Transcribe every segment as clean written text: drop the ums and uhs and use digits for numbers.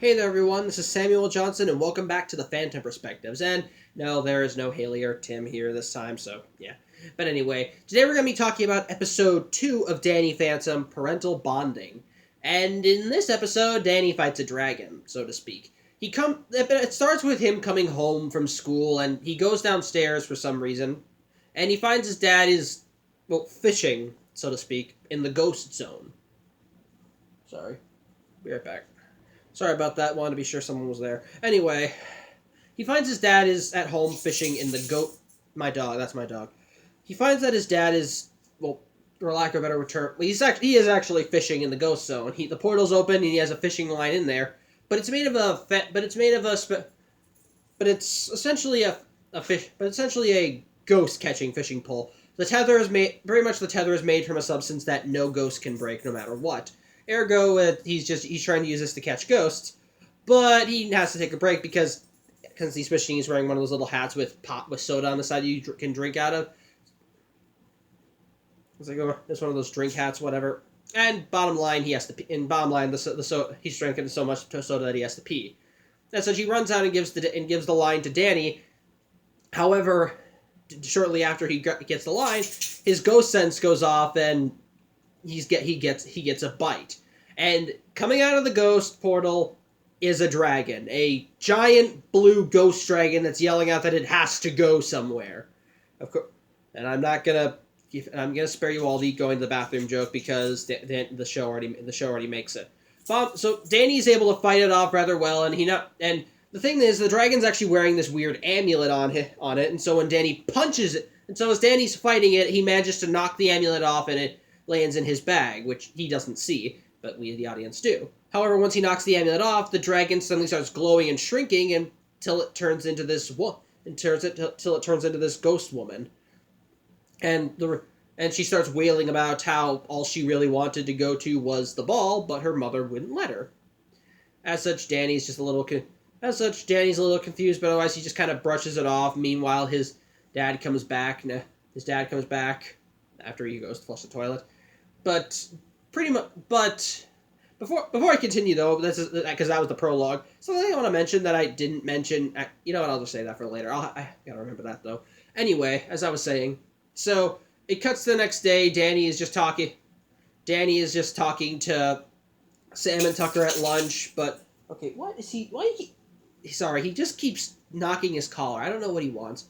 Hey there everyone, this is Samuel Johnson and welcome back to the Phantom Perspectives. And no, there is no Haley or Tim here this time, so yeah. But anyway, today we're going to be talking about episode 2 of Danny Phantom, Parental Bonding. And in this episode, Danny fights a dragon, so to speak. It starts with him coming home from school and he goes downstairs for some reason. And he finds his dad is, fishing, so to speak, in the ghost zone. Sorry. Be right back. Sorry about that. Wanted to be sure someone was there. Anyway, he finds his dad is at home fishing in the goat... My dog. That's my dog. He finds that his dad is, for lack of a better term... he is actually fishing in the ghost zone. The portal's open and he has a fishing line in there. But it's made of but it's essentially a ghost catching fishing pole. The tether is made... Pretty much the tether is made from a substance that no ghost can break no matter what. Ergo, he's trying to use this to catch ghosts, but he has to take a break because he's fishing. He's wearing one of those little hats with soda on the side you can drink out of. It's one of those drink hats, whatever. And bottom line, he has to pee. In bottom line, he's drinking so much soda that he has to pee. And so she runs out and gives the line to Danny. However, shortly after he gets the line, his ghost sense goes off and he gets a bite. And coming out of the ghost portal is a dragon. A giant blue ghost dragon that's yelling out that it has to go somewhere. Of course, and I'm gonna spare you all the going to the bathroom joke because the show already makes it. So Danny's able to fight it off rather well, and the thing is, the dragon's actually wearing this weird amulet on it, and so when Danny punches it, and so as Danny's fighting it, he manages to knock the amulet off, and it lands in his bag, which he doesn't see, but we, the audience, do. However, once he knocks the amulet off, the dragon suddenly starts glowing and shrinking until it turns into this ghost woman, and she starts wailing about how all she really wanted to go to was the ball, but her mother wouldn't let her. As such, Danny's a little confused, but otherwise he just kind of brushes it off. Meanwhile, his dad comes back after he goes to flush the toilet. But before I continue though, because that was the prologue. Something I want to mention that I didn't mention. You know what? I'll just say that for later. I gotta remember that though. Anyway, as I was saying, so it cuts to the next day. Danny is just talking to Sam and Tucker at lunch. But okay, what is he? Sorry, he just keeps knocking his collar. I don't know what he wants.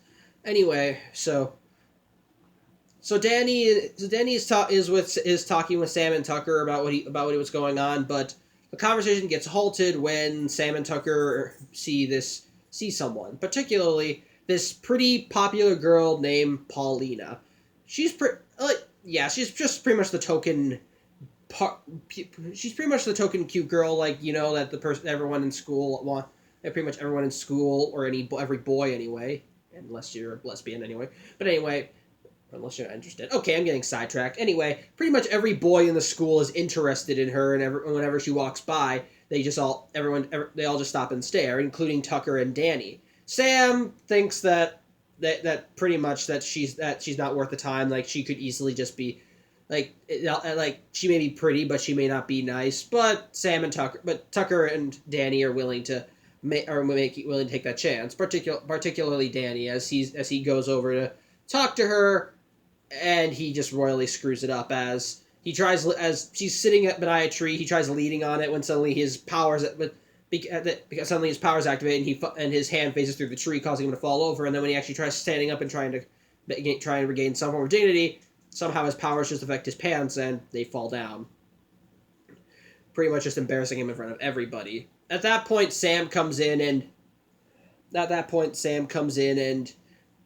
Anyway, So Danny is talking with Sam and Tucker about what was going on, but the conversation gets halted when Sam and Tucker see someone, particularly this pretty popular girl named Paulina. She's just pretty much the token. She's pretty much the token cute girl, that everyone in school pretty much everyone in school or every boy anyway, unless you're a lesbian anyway. But anyway. Unless you're not interested. Okay, I'm getting sidetracked. Anyway, pretty much every boy in the school is interested in her, and whenever she walks by, they all just stop and stare, including Tucker and Danny. Sam thinks that pretty much that she's not worth the time. Like she could easily just be, she may be pretty, but she may not be nice. But Tucker and Danny are willing to take that chance. Particularly Danny, as he goes over to talk to her. And he just royally screws it up as she's sitting by a tree. He tries leaning on it when suddenly his powers activate and his hand phases through the tree, causing him to fall over. And then when he actually tries standing up and trying to regain some form of dignity, somehow his powers just affect his pants and they fall down. Pretty much just embarrassing him in front of everybody. At that point, Sam comes in and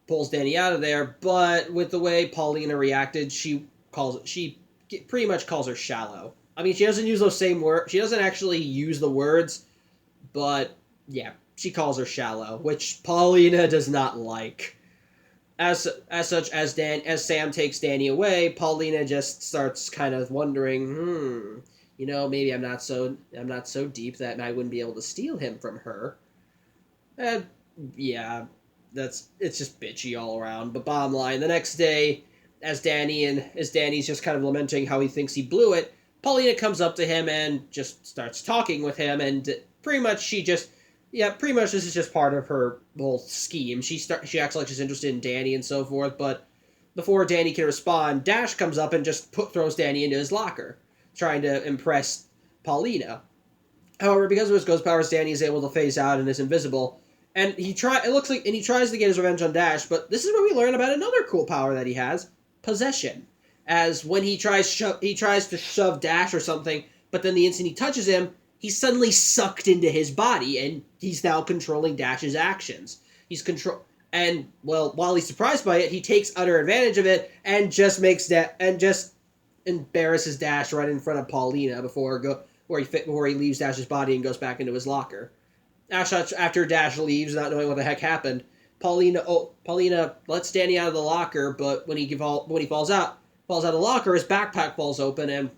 pulls Danny out of there, but with the way Paulina reacted, she pretty much calls her shallow. I mean, she doesn't use those same words. She doesn't actually use the words, but yeah, she calls her shallow, which Paulina does not like. As Sam takes Danny away, Paulina just starts kind of wondering, maybe I'm not so deep that I wouldn't be able to steal him from her. Yeah. It's just bitchy all around. But bottom line, the next day, as Danny's just kind of lamenting how he thinks he blew it, Paulina comes up to him and just starts talking with him and pretty much this is just part of her whole scheme. She acts like she's interested in Danny and so forth, but before Danny can respond, Dash comes up and just throws Danny into his locker, trying to impress Paulina. However, because of his ghost powers, Danny is able to phase out and is invisible. And he tries to get his revenge on Dash, but this is where we learn about another cool power that he has, possession. As when he tries to shove Dash or something, but then the instant he touches him, he's suddenly sucked into his body, and he's now controlling Dash's actions. And well, while he's surprised by it, he takes utter advantage of it and just embarrasses Dash right in front of Paulina before he leaves Dash's body and goes back into his locker. After Dash leaves, not knowing what the heck happened, Paulina lets Danny out of the locker, but when he falls out of the locker, his backpack falls open, and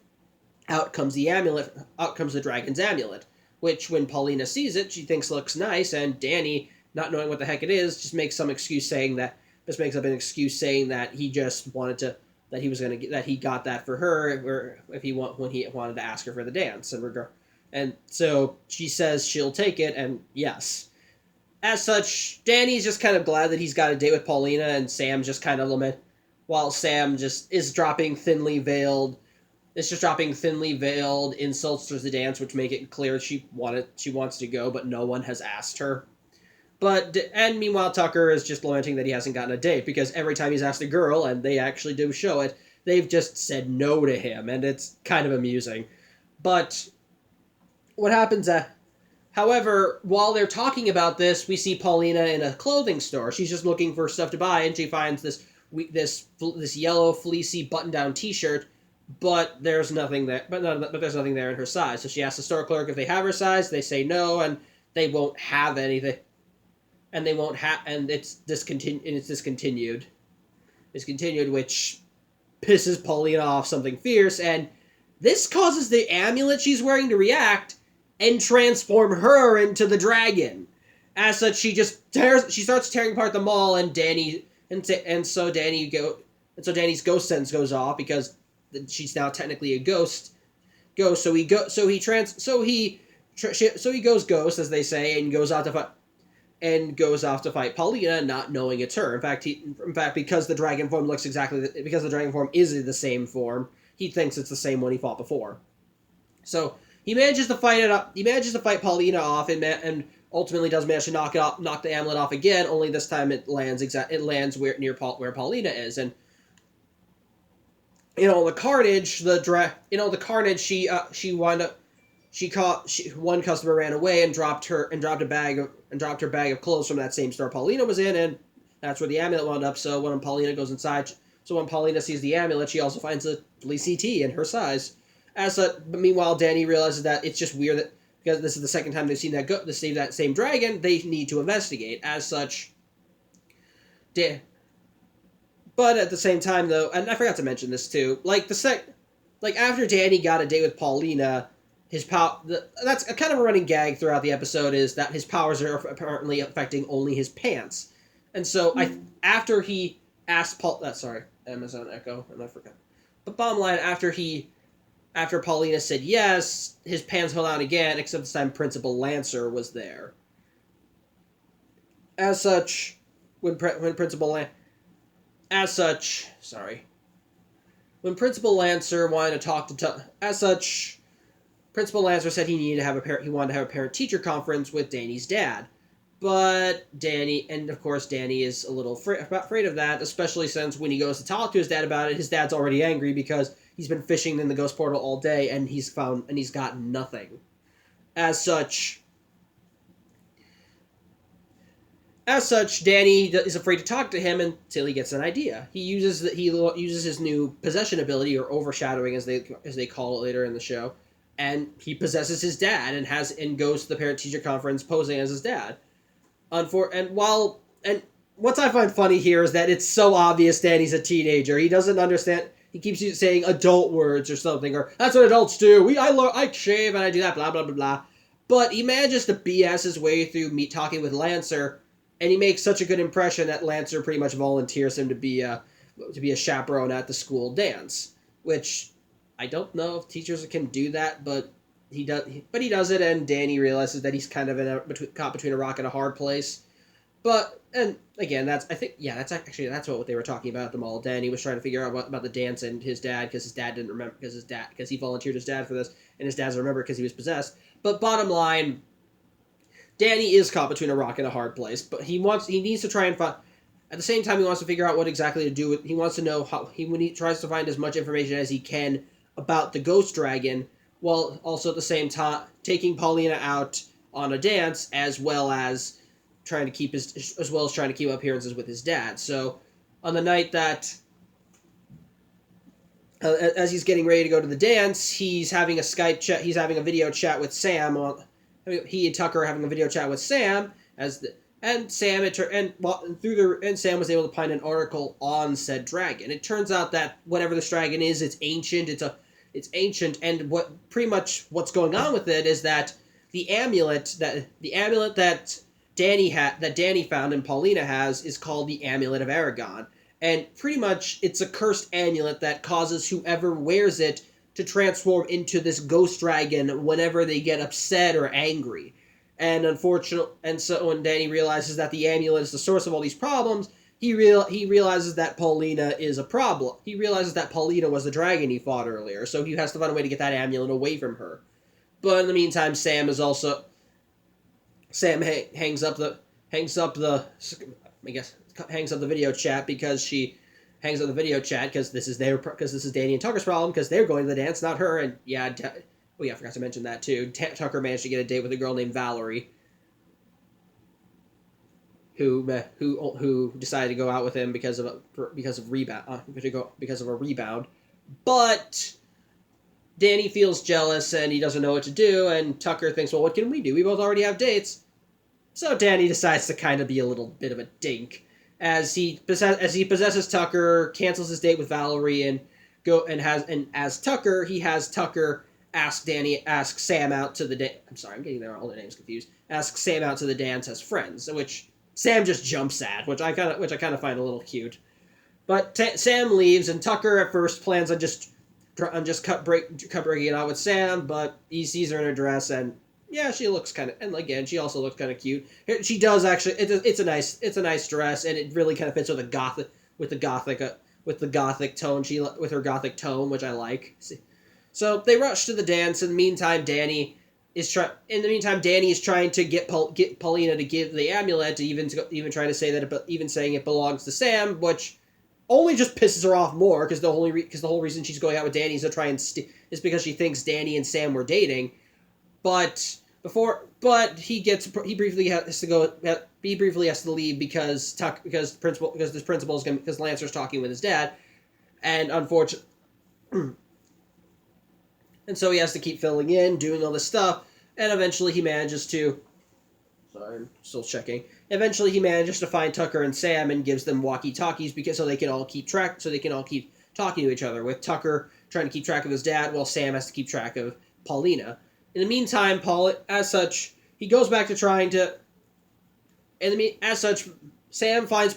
out comes the amulet. Out comes the dragon's amulet, which when Paulina sees it, she thinks looks nice, and Danny, not knowing what the heck it is, just makes up an excuse saying that he just wanted to, that he got that for her, when he wanted to ask her for the dance, and so she says she'll take it, and yes. As such, Danny's just kind of glad that he's got a date with Paulina, and Sam just kind of while Sam just is dropping thinly veiled insults to the dance, which make it clear she wants to go, but no one has asked her. And meanwhile, Tucker is just lamenting that he hasn't gotten a date, because every time he's asked a girl, and they actually do show it, they've just said no to him, and it's kind of amusing. But what happens however, while they're talking about this, we see Paulina in a clothing store. She's just looking for stuff to buy, and she finds this yellow fleecy button-down T-shirt, but there's nothing there. But there's nothing there in her size. So she asks the store clerk if they have her size. They say no, and they won't have anything. And it's discontinued. It's continued, which pisses Paulina off something fierce, and this causes the amulet she's wearing to react and transform her into the dragon. As such, she starts tearing apart the mall, and so Danny's ghost sense goes off because she's now technically a ghost. So he goes ghost, as they say, and goes off to fight Paulina, not knowing it's her. In fact, because the dragon form is the same form, he thinks it's the same one he fought before. So he manages to fight Paulina off, and ultimately does manage to knock the amulet off again. Only this time it lands where Paulina is, and the carnage, one customer ran away and dropped her bag of clothes from that same store Paulina was in, and that's where the amulet wound up. So when Paulina sees the amulet, she also finds a CT in her size. But meanwhile, Danny realizes that it's just weird that because this is the second time they've seen that same dragon, they need to investigate. As such, but at the same time, though, and I forgot to mention this too, after Danny got a date with Paulina, that's a kind of a running gag throughout the episode, is that his powers are apparently affecting only his pants. And so after he asked Amazon Echo, and I forgot. But bottom line, after Paulina said yes, his pants fell down again, except this time Principal Lancer was there. As such, when Principal Lancer wanted to talk to Principal Lancer said he wanted to have a parent-teacher conference with Danny's dad. But Danny is a little afraid of that, especially since when he goes to talk to his dad about it, his dad's already angry because he's been fishing in the ghost portal all day and he's gotten nothing. As such, Danny is afraid to talk to him until he gets an idea. He uses his new possession ability, or overshadowing as they call it later in the show, and he possesses his dad and goes to the parent-teacher conference posing as his dad. And what I find funny here is that it's so obvious Danny's a teenager. He doesn't understand. He keeps saying adult words or something, or that's what adults do. I shave and I do that, blah blah blah blah. But he manages to BS his way through talking with Lancer, and he makes such a good impression that Lancer pretty much volunteers him to be a chaperone at the school dance. Which I don't know if teachers can do that, but but he does it, and Danny realizes that he's kind of caught between a rock and a hard place. But and again, that's what they were talking about at the mall. Danny was trying to figure out about the dance and his dad because his dad didn't remember because he volunteered his dad for this, and his dad doesn't remember because he was possessed. But bottom line, Danny is caught between a rock and a hard place. But he needs to try and find. At the same time, he wants to figure out what exactly to do with. He wants to know when he tries to find as much information as he can about the ghost dragon, while also at the same time taking Paulina out on a dance as well as trying to keep appearances with his dad. So on the night that as he's getting ready to go to the dance, he's having a Skype chat. He's having a video chat with Sam. He and Tucker are having a video chat with Sam and Sam and Sam was able to find an article on said dragon. It turns out that whatever this dragon is, it's ancient. It's ancient, and what's going on with it is that the amulet that Danny found and Paulina has is called the Amulet of Aragon. And pretty much it's a cursed amulet that causes whoever wears it to transform into this ghost dragon whenever they get upset or angry. And so when Danny realizes that the amulet is the source of all these problems, he realizes that Paulina is a problem. He realizes that Paulina was the dragon he fought earlier, so he has to find a way to get that amulet away from her. But in the meantime, Sam hangs up the video chat because this is Danny and Tucker's problem because they're going to the dance, not her. And I forgot to mention that too. Tucker managed to get a date with a girl named Valerie, who decided to go out with him because of a rebound, but Danny feels jealous and he doesn't know what to do, and Tucker thinks, well, what can we do? We both already have dates. So Danny decides to kind of be a little bit of a dink. As he possesses Tucker, cancels his date with Valerie, and as Tucker ask Sam out to the dance. I'm sorry, I'm getting all their names confused. Ask Sam out to the dance as friends, which Sam just jumps at, which I kind of find a little cute. But Sam leaves, and Tucker at first plans on just breaking it out with Sam, but he sees her in a dress, and she looks kind of, and again, she also looks kind of cute. She does actually. It's a nice dress, and it really kind of fits with the gothic tone. With her gothic tone, which I like. So they rush to the dance. In the meantime, Danny is trying to get Paulina to give the amulet, even trying to say that even saying it belongs to Sam, which only just pisses her off more because the whole reason she's going out with Danny is to try and is because she thinks Danny and Sam were dating. But he briefly has to leave because Lancer's talking with his dad, and unfortunately, and so he has to keep filling in, doing all this stuff, and eventually he manages to. Sorry, I'm still checking. Eventually, he manages to find Tucker and Sam and gives them walkie-talkies so they can all keep talking to each other. With Tucker trying to keep track of his dad, while Sam has to keep track of Paulina. In the meantime, he goes back to trying to. Sam finds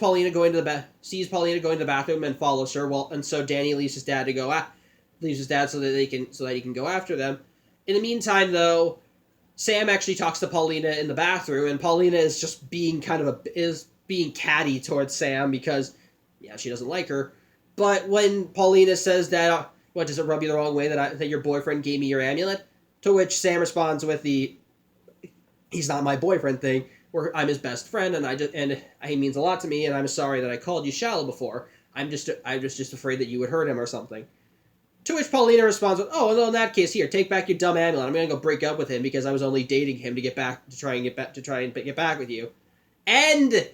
sees Paulina going to the bathroom and follows her. And so Danny leaves his dad so that he can go after them. In the meantime, though, Sam actually talks to Paulina in the bathroom, and Paulina is just being being catty towards Sam because, she doesn't like her. But when Paulina says that, what, does it rub you the wrong way that your boyfriend gave me your amulet? To which Sam responds with the, he's not my boyfriend thing, where I'm his best friend, and he means a lot to me, and I'm sorry that I called you shallow before. I'm just afraid that you would hurt him or something. To which Paulina responds with, "Oh, well, in that case, here, take back your dumb amulet. I'm gonna go break up with him because I was only dating him to get back with you." And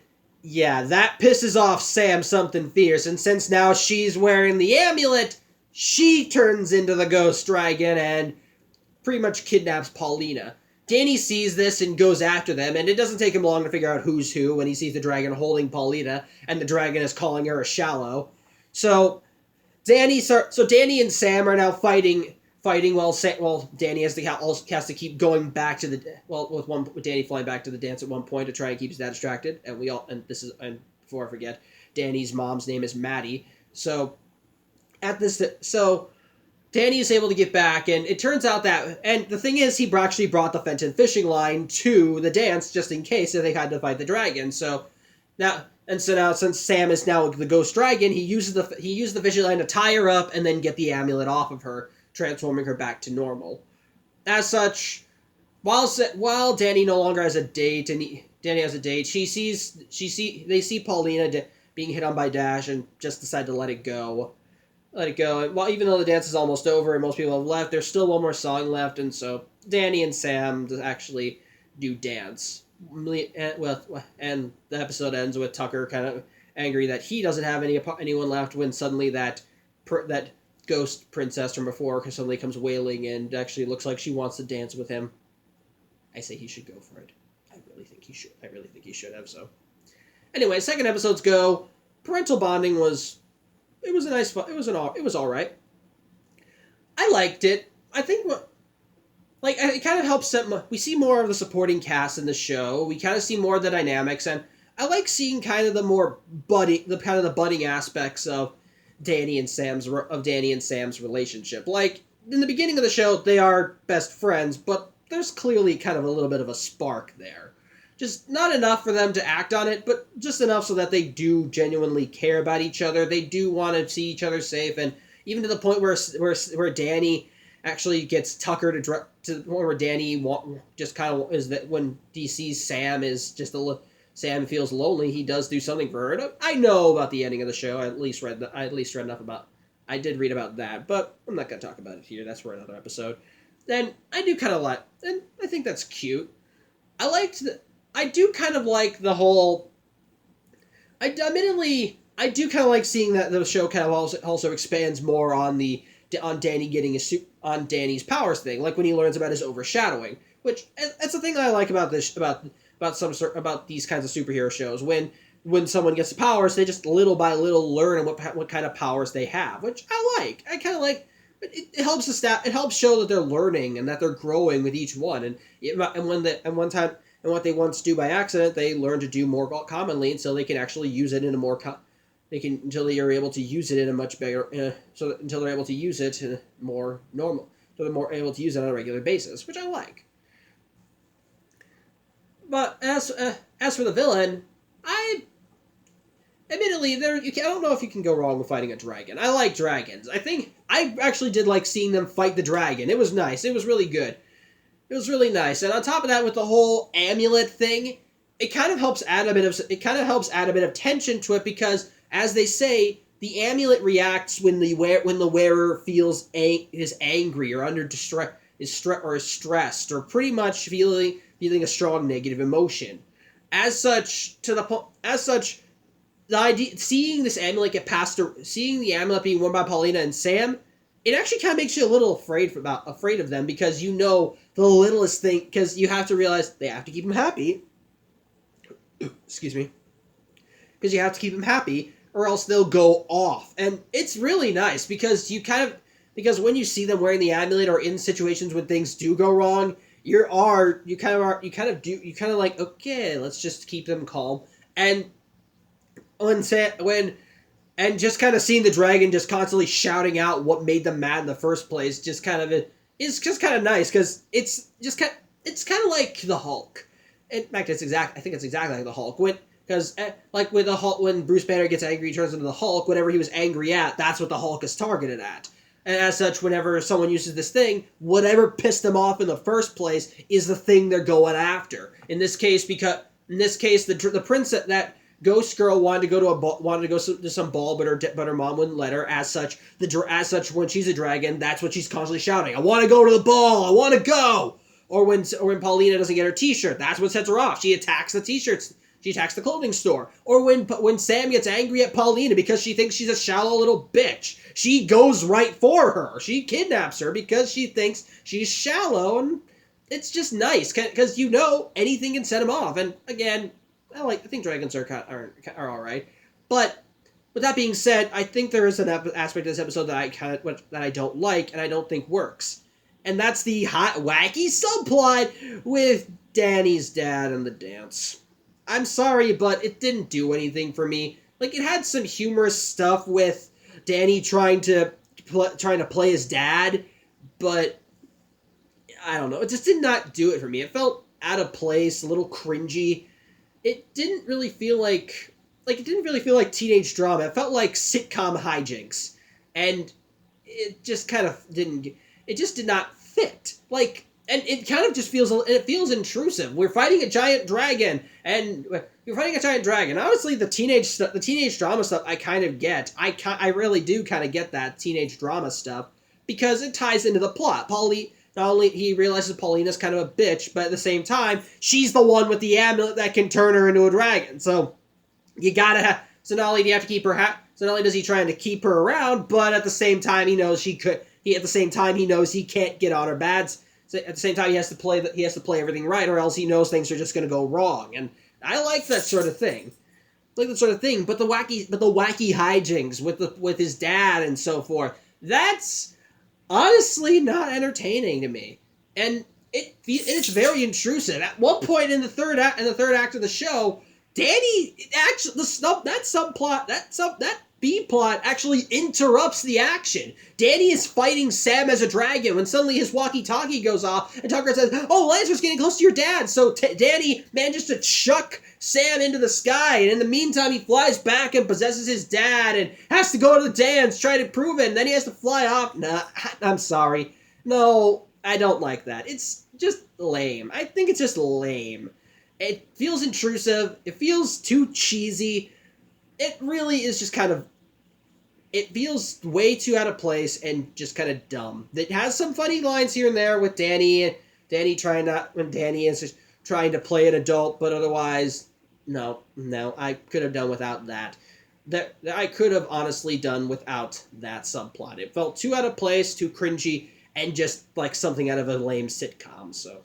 that pisses off Sam something fierce. And since now she's wearing the amulet, she turns into the ghost dragon and pretty much kidnaps Paulina. Danny sees this and goes after them, and it doesn't take him long to figure out who's who when he sees the dragon holding Paulina, and the dragon is calling her a shallow. So Danny and Sam are now fighting while Danny has to keep going back to with Danny flying back to the dance at one point to try and keep his dad distracted, and before I forget, Danny's mom's name is Maddie. So Danny is able to get back, and it turns out that, and the thing is, he actually brought the Fenton fishing line to the dance just in case if they had to fight the dragon. So now, since Sam is now the ghost dragon, he uses the fishing line to tie her up and then get the amulet off of her, transforming her back to normal. As such, while Danny no longer has a date, Danny has a date, they see Paulina being hit on by Dash and just decide to let it go. And while even though the dance is almost over and most people have left, there's still one more song left, and so Danny and Sam actually do dance. And the episode ends with Tucker kind of angry that he doesn't have anyone left when suddenly that ghost princess from before suddenly comes wailing and actually looks like she wants to dance with him. I say he should go for it. I really think he should have so. Anyway, second episodes go. Parental bonding was all right. I liked it. I think it kind of helps we see more of the supporting cast in the show. We kind of see more of the dynamics, and I like seeing kind of the budding aspects of Danny and Sam's relationship. Like in the beginning of the show, they are best friends, but there's clearly kind of a little bit of a spark there. Just not enough for them to act on it, but just enough so that they do genuinely care about each other. They do want to see each other safe, and even to the point where Danny actually gets Tucker to the point where Danny just kind of is that when he sees Sam is just Sam feels lonely, he does do something for her. And I know about the ending of the show. I at least read enough about. I did read about that, but I'm not going to talk about it here. That's for another episode. And I do kind of like, and I think that's cute. I do kind of like the whole. I do kind of like seeing that the show kind of also expands more on Danny getting on Danny's powers thing, like when he learns about his overshadowing, which that's the thing I like about this about these kinds of superhero shows. When someone gets the powers, they just little by little learn what kind of powers they have, which I like. I kind of like. It helps it helps show that they're learning and that they're growing with each one, and what they once do by accident, they learn to do more commonly, and so they can actually use it in a more until they are able to use it in a much better until they're able to use it in more normal, so they're more able to use it on a regular basis, which I like. But as for the villain, admittedly, I don't know if you can go wrong with fighting a dragon. I like dragons. I actually did like seeing them fight the dragon. It was nice. It was really good. It was really nice. And on top of that, with the whole amulet thing, it kind of helps add a bit of tension to it because, as they say, the amulet reacts when the wearer feels is angry or under distress, is stressed, or pretty much feeling a strong negative emotion. As such, the idea seeing this amulet seeing the amulet being worn by Paulina and Sam, it actually kind of makes you a little afraid of them because you know the littlest thing, because you have to realize they have to keep them happy. Excuse me. Because you have to keep them happy, or else they'll go off, and it's really nice because when you see them wearing the amulet or in situations when things do go wrong, you kind of like, okay, let's just keep them calm. And just kind of seeing the dragon just constantly shouting out what made them mad in the first place is just kind of nice because it's kind of like the Hulk. In fact, I think it's exactly like the Hulk. Like with the Hulk, when Bruce Banner gets angry, he turns into the Hulk. Whatever he was angry at, that's what the Hulk is targeted at. And as such, whenever someone uses this thing, whatever pissed them off in the first place is the thing they're going after. In this case, the princess, that ghost girl wanted to go to some ball, but her mom wouldn't let her. As such, when she's a dragon, that's what she's constantly shouting. I want to go to the ball. I want to go. Or when Paulina doesn't get her T-shirt, that's what sets her off. She attacks the T-shirts. She attacks the clothing store. Or when Sam gets angry at Paulina because she thinks she's a shallow little bitch, she goes right for her. She kidnaps her because she thinks she's shallow, and it's just nice because anything can set him off. And again, I think dragons are all right. But with that being said, I think there is an aspect of this episode that I don't like and I don't think works. And that's the hot, wacky subplot with Danny's dad and the dance. I'm sorry, but it didn't do anything for me. Like, it had some humorous stuff with Danny trying to trying to play his dad, but I don't know. It just did not do it for me. It felt out of place, a little cringy. It didn't really feel like it didn't really feel like teenage drama. It felt like sitcom hijinks, and it just kind of didn't. It just did not fit. Like, and it kind of just feels. It feels intrusive. We're fighting a giant dragon, and you're fighting a giant dragon. Honestly, the teenage drama stuff, I kind of get. I really do kind of get that teenage drama stuff because it ties into the plot. Not only he realizes Paulina's kind of a bitch, but at the same time, she's the one with the amulet that can turn her into a dragon. So you gotta have. So not only do you have to keep her. So not only does he trying to keep her around, but at the same time he knows she could. At the same time he knows he can't get on her bad. So at the same time he has to play everything right, or else he knows things are just gonna go wrong. And I like that sort of thing. But the wacky hijinks with his dad and so forth. That's honestly not entertaining to me, and it's very intrusive. At one point in the third act of the show, Danny actually that B plot actually interrupts the action. Danny is fighting Sam as a dragon when suddenly his walkie-talkie goes off and Tucker says, "Oh, Lancer's getting close to your dad." So Danny manages to chuck Sam into the sky, and in the meantime he flies back and possesses his dad and has to go to the dance, try to prove it, and then he has to fly off. Nah, I'm sorry. No, I don't like that. It's just lame. I think it's just lame. It feels intrusive. It feels too cheesy. It really is just kind of... It feels way too out of place and just kind of dumb. It has some funny lines here and there with Danny trying to play an adult, but otherwise, no, I could have done without that. That I could have honestly done without that subplot. It felt too out of place, too cringy, and just like something out of a lame sitcom. So,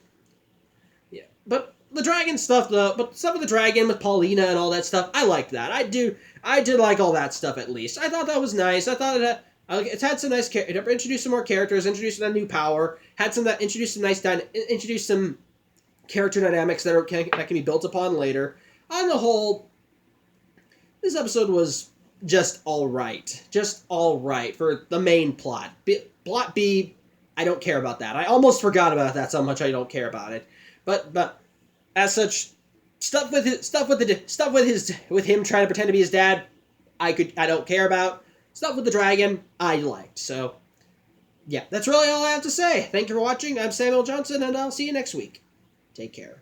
yeah. But the dragon stuff, though, but some of the dragon with Paulina and all that stuff, I liked that. I did like all that stuff at least. I thought that was nice. I thought it had some nice it introduced some more characters, introduced a new power, introduced some character dynamics that can be built upon later. On the whole, this episode was just all right. Just all right for the main plot. Plot B, I don't care about that. I almost forgot about that so much I don't care about it. But as such, stuff with him trying to pretend to be his dad, I don't care about. Stuff with the dragon, I liked. So, yeah, that's really all I have to say. Thank you for watching. I'm Samuel Johnson, and I'll see you next week. Take care.